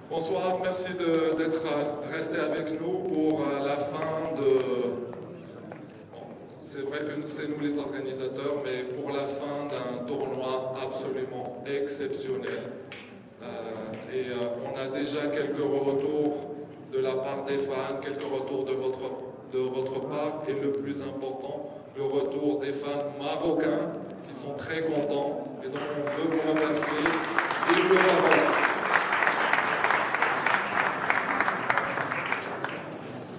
Bonsoir, merci d'être resté avec nous pour la fin de... Bon, c'est vrai que c'est nous les organisateurs, mais pour la fin d'un tournoi absolument exceptionnel. On a déjà quelques retours de la part des fans, quelques retours de votre part, et le plus important, le retour des fans marocains qui sont très contents, et donc on veut vous remercier. Vive le Maroc!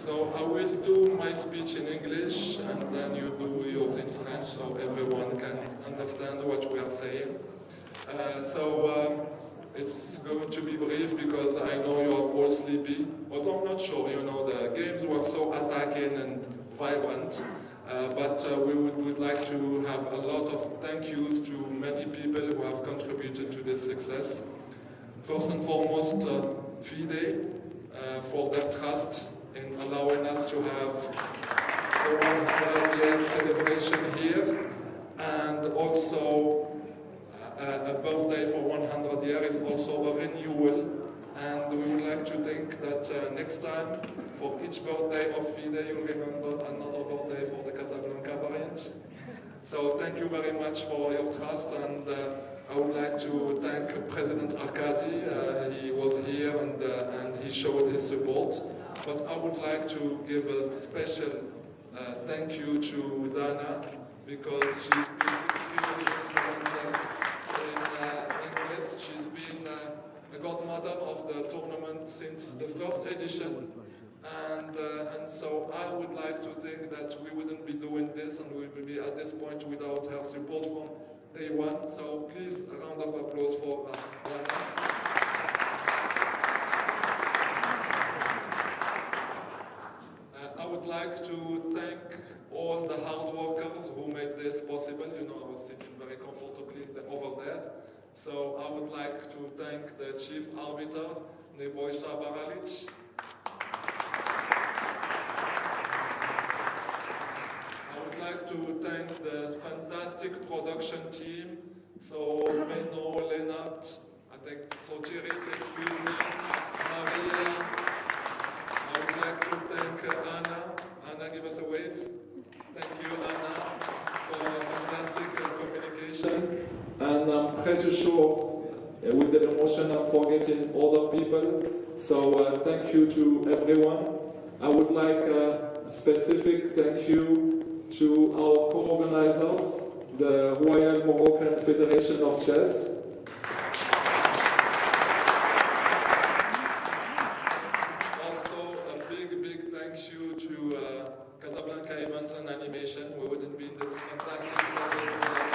So I will do my speech in English and then you do yours in French so everyone can understand what we are saying. It's going to be brief because I know you are all sleepy, although I'm not sure, you know, the games were so attacking and vibrant. We would like to have a lot of thank yous to many people who have contributed to this success. First and foremost, FIDE for their trust in allowing us to have the 100-year celebration here, and also a birthday for 100 years is also a renewal, and we would like to think that next time, for each birthday of FIDE, you'll remember another birthday for the Casablanca variant. So thank you very much for your trust, and I would like to thank President Arkady. He was here and he showed his support. But I would like to give a special thank you to Dana, because she's been extremely instrumental in this. She's been a godmother of the tournament since the first edition. And so I would like to think that we wouldn't be doing this and we would be at this point without her support from day one. So please, a round of applause for Dana. I would like to thank all the hard workers who made this possible. You know, I was sitting very comfortably over there. So I would like to thank the chief arbiter, Nebojša Baralic. I would like to thank the fantastic production team. So Menno, Lennart, I think Sotiris, excuse me, Maria. I would like to thank Anna. Anna, give us a wave. Thank you, Anna, for fantastic communication. And I'm pretty sure with the emotion I'm forgetting other people. So thank you to everyone. I would like a specific thank you to our co-organizers, the Royal Moroccan Federation of Chess. Also a big thank you to Casablanca Events and Animation. We wouldn't be in this fantastic project without them.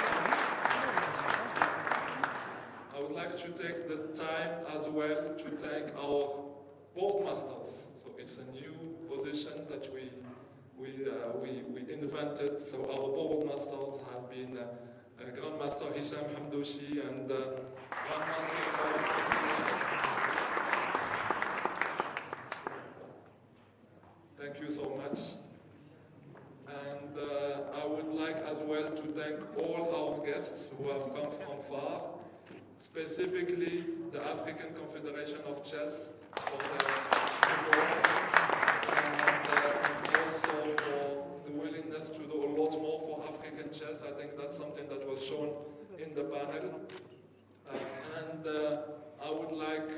I would like to take the time as well to thank our board masters. So it's a new position that we invented. So our board masters have been Grandmaster Hisham Hamdouchi and Grandmaster Thank you so much. And I would like as well to thank all our guests who have come from far, specifically the African Confederation of Chess for their support, and also for the willingness to do a lot more for African chess. I think that's something that was shown in the panel. I would like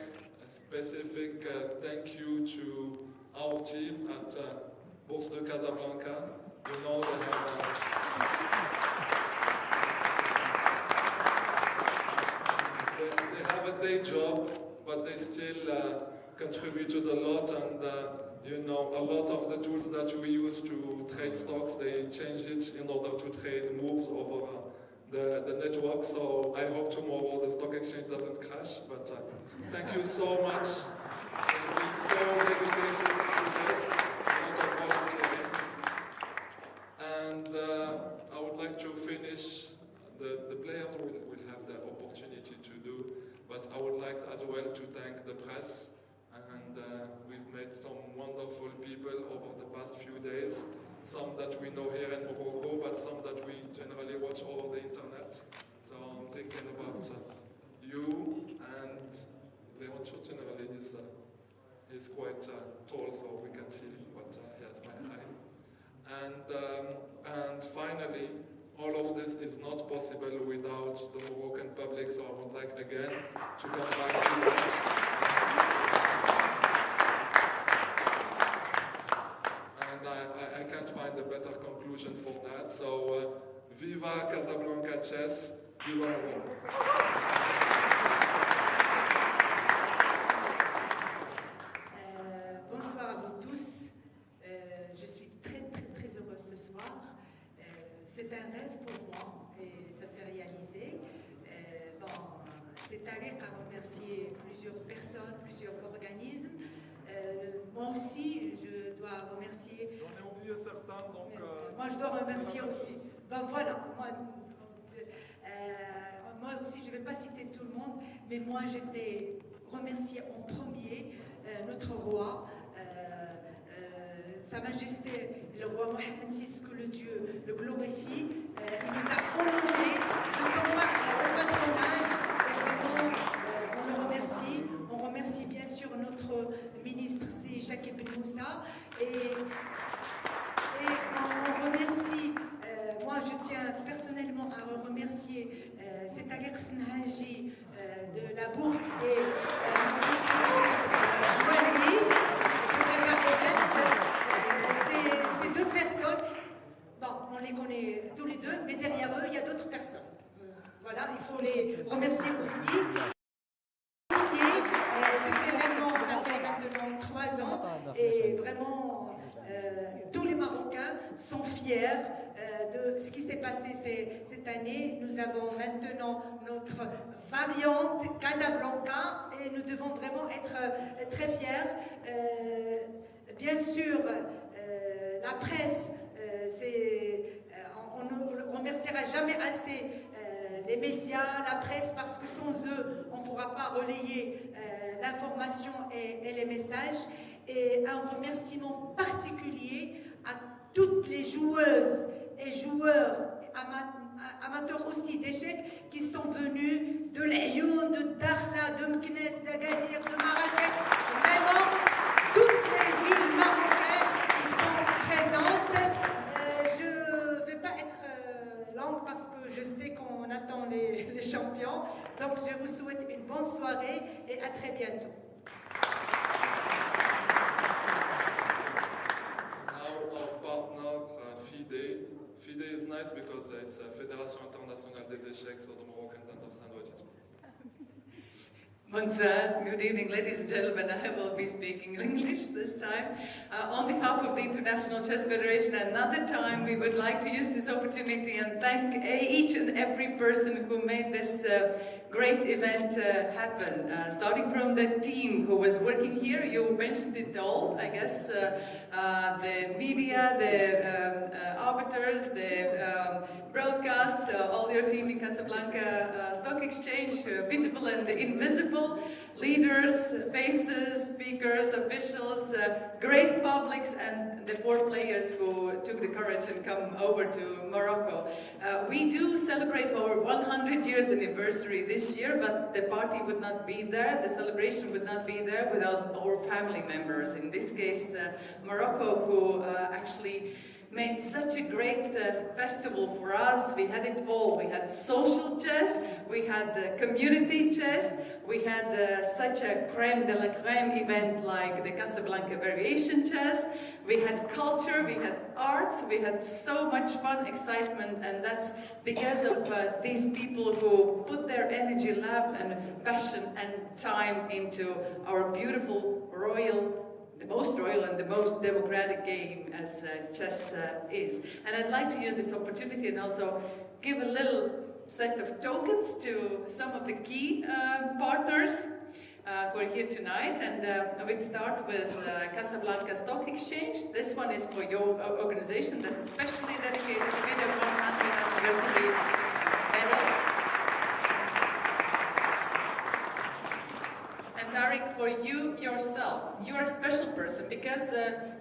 a specific thank you to our team at Bourse de Casablanca. You know they have a day job, but they still contributed a lot, and you know, a lot of the tools that we use to trade stocks, they changed it in order to trade moves over the network. So I hope tomorrow the stock exchange doesn't crash. But thank you so much. You've been so dedicated to this, a lot of volunteering. And I would like to finish. The players will have the opportunity to do, but I would like as well to thank the press and And finally, all of this is not possible without the Moroccan public, so I would like again to come back to that. And I can't find a better conclusion for that. So, viva Casablanca Chess, viva Morocco. Bonsoir à vous tous. Je suis très heureuse ce soir. C'est un rêve pour moi et ça s'est réalisé. C'est aller à remercier plusieurs personnes, plusieurs organismes. Moi aussi, je dois remercier. J'en ai oublié certains, donc. Moi, je dois remercier aussi. Donc voilà, moi aussi, je ne vais pas citer tout le monde, mais moi, j'étais remercier en premier notre roi, Sa Majesté, le roi Mohamed VI, que le Dieu le glorifie. Il nous a honorés de son patronage. Et vraiment, on le remercie. On remercie bien sûr notre ministre, c'est Jacques Ibn Moussa. Et on remercie, moi je tiens personnellement à remercier cet Aguer Snahaji de la bourse et Joaillier, ces deux personnes, bon, on les connaît tous les deux, mais derrière eux il y a d'autres personnes. Voilà, il faut les remercier aussi. Cet événement, ça fait maintenant 3 ans et vraiment tous les Marocains sont fiers de ce qui s'est passé cette année. Nous avons maintenant notre variante Casablanca et nous devons vraiment être très fiers. Bien sûr, la presse, on ne remerciera jamais assez les médias, la presse, parce que sans eux, on ne pourra pas relayer l'information et les messages. Et un remerciement particulier à toutes les joueuses et joueurs, amateurs aussi d'échecs, qui sont venus de l'Ayoun, de Dakhla, de Meknès, d'Agadir, de Marrakech, vraiment toutes les villes marocaines qui sont présentes. Je ne vais pas être longue parce que je sais qu'on attend les champions. Donc je vous souhaite une bonne soirée et à très bientôt. FIDE is nice because it's a Fédération Internationale des Échecs, so the Moroccans understand what it means. Bonsoir, good evening ladies and gentlemen. I will be speaking English this time. On behalf of the International Chess Federation, another time we would like to use this opportunity and thank each and every person who made this great event happen. Starting from the team who was working here, you mentioned it all, I guess, the media, the arbiters, the broadcast, all your team in Casablanca Stock Exchange, visible and invisible, leaders, faces, speakers, officials, great publics, and the 4 players who took the courage and come over to Morocco. We do celebrate our 100 years anniversary this year, but the party would not be there, the celebration would not be there without our family members. In this case, Morocco, who actually made such a great festival for us. We had it all. We had social chess, we had community chess, we had such a creme de la creme event like the Casablanca variation chess. We had culture, we had arts, we had so much fun, excitement, and that's because of these people who put their energy, love, and passion and time into our beautiful royal, the most royal and the most democratic game as chess is. And I'd like to use this opportunity and also give a little set of tokens to some of the key partners who are here tonight. And we'd start with Casablanca Stock Exchange. This one is for your organization that's especially dedicated to the 100th anniversary medal. Tariq, for you yourself, you're a special person because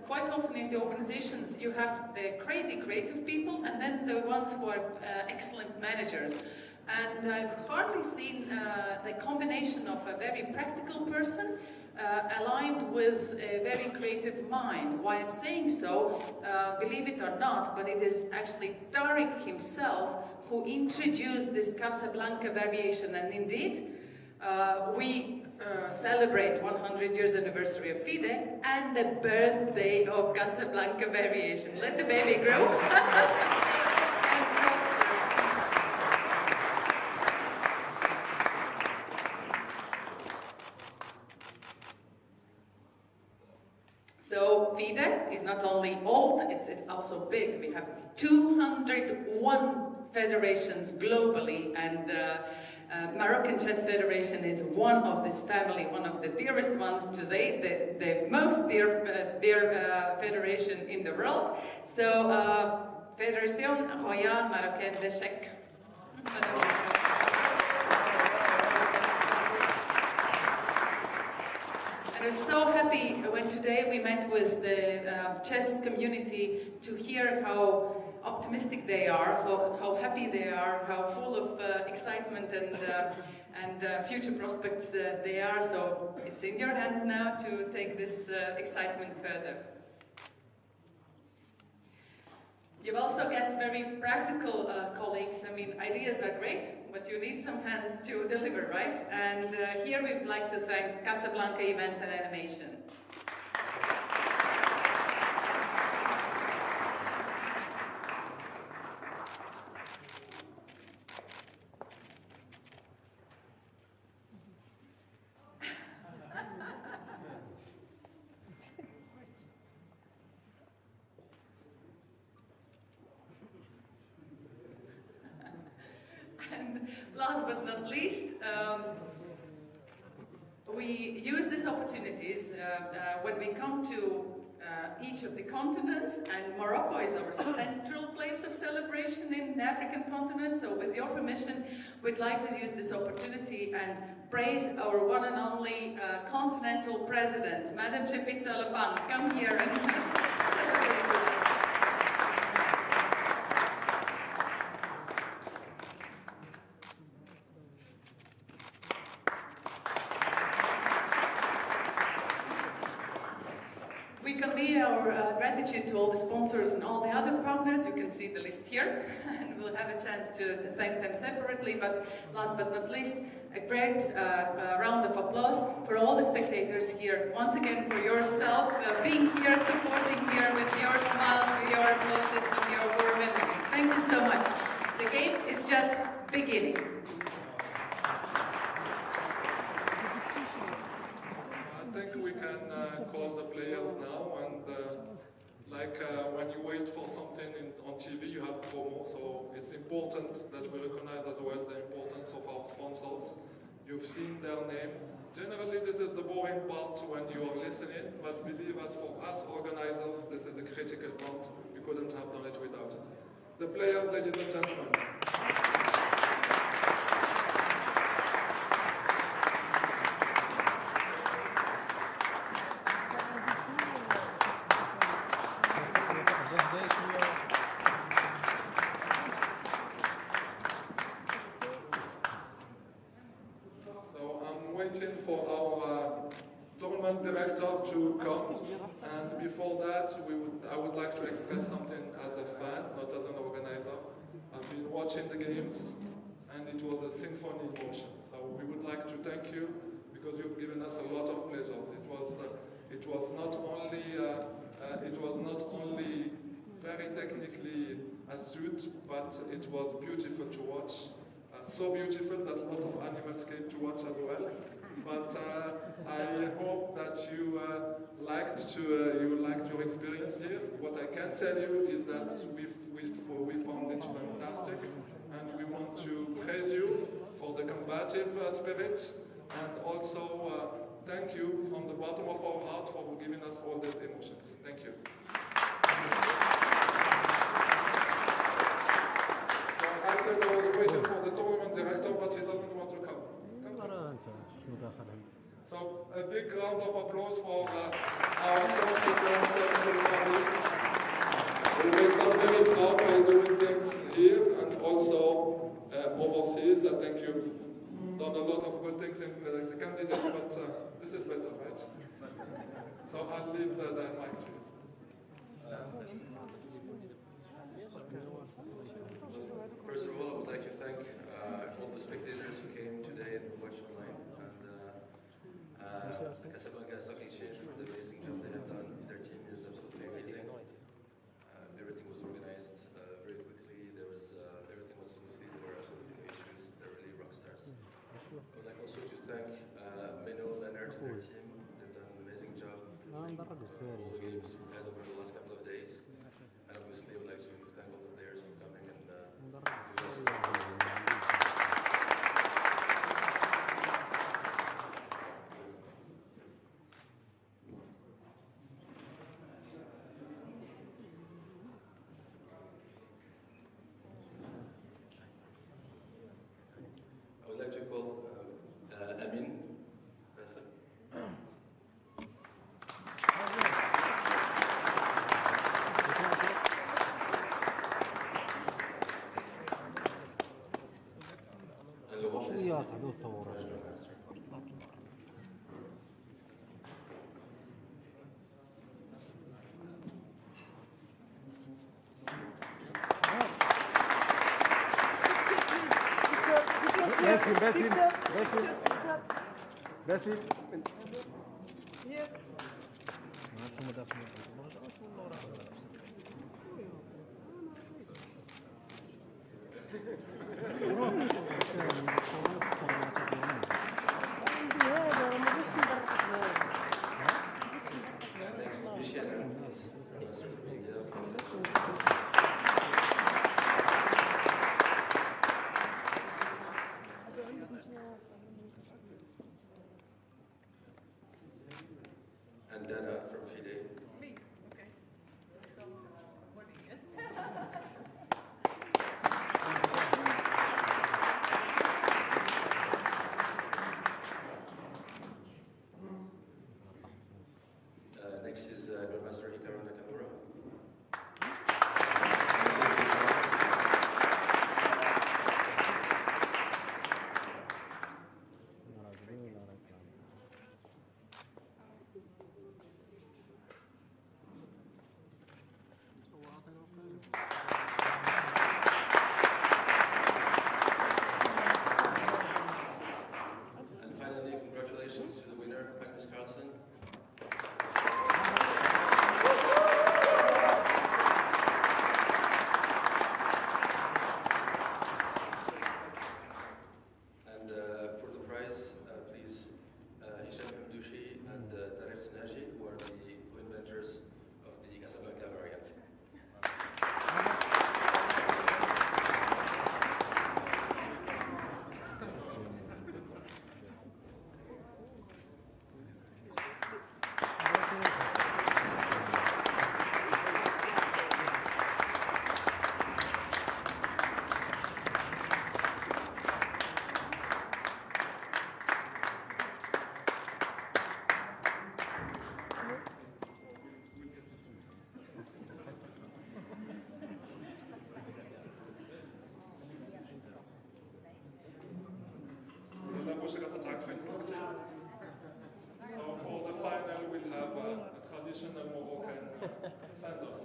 quite often in the organizations you have the crazy creative people and then the ones who are excellent managers. And I've hardly seen the combination of a very practical person aligned with a very creative mind. Why I'm saying so, believe it or not, but it is actually Tariq himself who introduced this Casablanca variation, and indeed, we celebrate 100 years anniversary of FIDE and the birthday of Casablanca variation. Let the baby grow. So FIDE is not only old, it's also big. We have 201 federations globally, and Moroccan Chess Federation is one of this family, one of the dearest ones today, the most dear federation in the world. So, Fédération Royale Marocaine d'Échecs. I was so happy when today we met with the chess community to hear how optimistic they are, how happy they are, how full of excitement and future prospects they are. So it's in your hands now to take this excitement further. You've also got very practical colleagues. I mean, ideas are great, but you need some hands to deliver, right? And here we would like to thank Casablanca Events and Animation. And last but not least, we use these opportunities when we come to each of the continents, and Morocco is our central place of celebration in the African continent. So with your permission, we'd like to use this opportunity and praise our one and only continental president, Madam Chepi Salapan. Come here and celebrate with us. We convey our gratitude to all the sponsors and all the other partners. You can see the list here, and we'll have a chance to thank them separately. But last but not least, a great round of applause for all the spectators here. Once again, for yourself, being here, supporting here with your smiles, with your applauses, with your warm energy. Thank you so much. The game is just beginning. I think we can call the players now, and when you wait for something on TV, you have promo, so it's important that we recognize as well the importance of our sponsors. You've seen their name. Generally, this is the boring part when you are listening, but believe us, for us organizers, this is a critical part. We couldn't have done it without it. The players, ladies and gentlemen. For our tournament director to come, and before that I would like to express something as a fan, not as an organizer. I've been watching the games and it was a symphony emotion. So we would like to thank you because you've given us a lot of pleasures. It was not only very technically astute, but it was beautiful to watch. So beautiful that a lot of animals came to watch as well. But I hope that you liked your experience here. What I can tell you is that we found it fantastic, and we want to praise you for the combative spirit, and also thank you from the bottom of our heart for giving us all these emotions. Thank you. So I said I was waiting for the tournament director, but he doesn't want to come. So a big round of applause for our colleagues. We make us very proud by doing things here and also overseas. I think you've done a lot of good things in the candidates, but this is better, right? So I'll leave the mic to you. First of all, I would like to thank all the spectators who came today and watched online, and the Casablanca Stock Exchange for the amazing job they have done. Their team is absolutely amazing. Everything was organized very quickly. Everything went smoothly. There were absolutely no issues. They're really rock stars. I would like also to thank Menno, Leonard, and their team. They've done an amazing job winning all the games we had over the last couple of days. And obviously, I would like to thank all the players for coming and doing this. I would like to call Amin. Basil. And Dana from FIDE. Me, okay. So, what do you guess? Next is Grandmaster Hikaru Nakamura. And finally, congratulations to the winner, Magnus Carlsen. And for the prize, please, Hisham Hamdouchi and Tarek Snaji, who are the co-inventors of the Casablanca variant. So for the final, we'll have a traditional Moroccan send-off.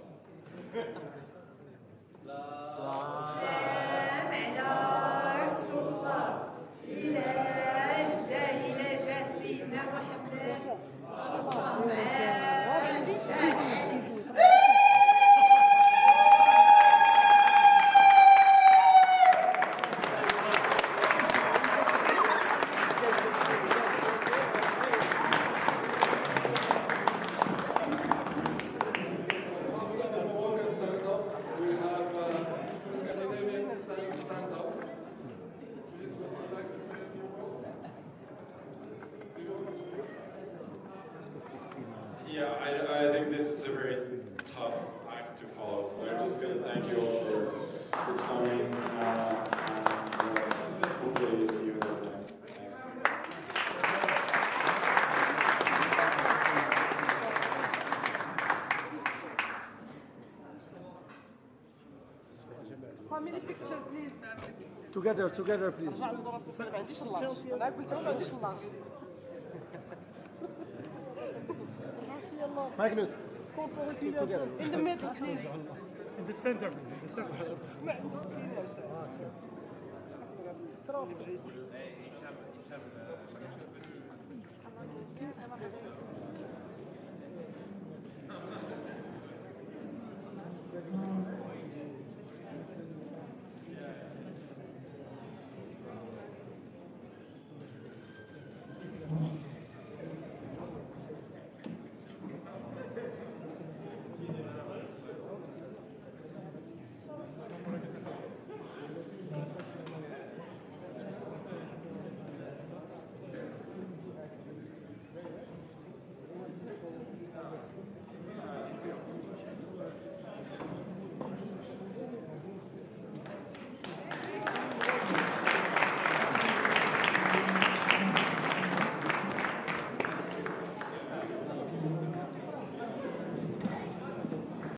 Yeah, I think this is a very tough act to follow, so I'm just going to thank you all for coming, and hopefully we'll see you another time. Thanks. Family picture, please. Together, please. ما عنديش اللارج. انا قلت ما عنديش اللارج. Magnus. In the middle, please. In the center. In the center.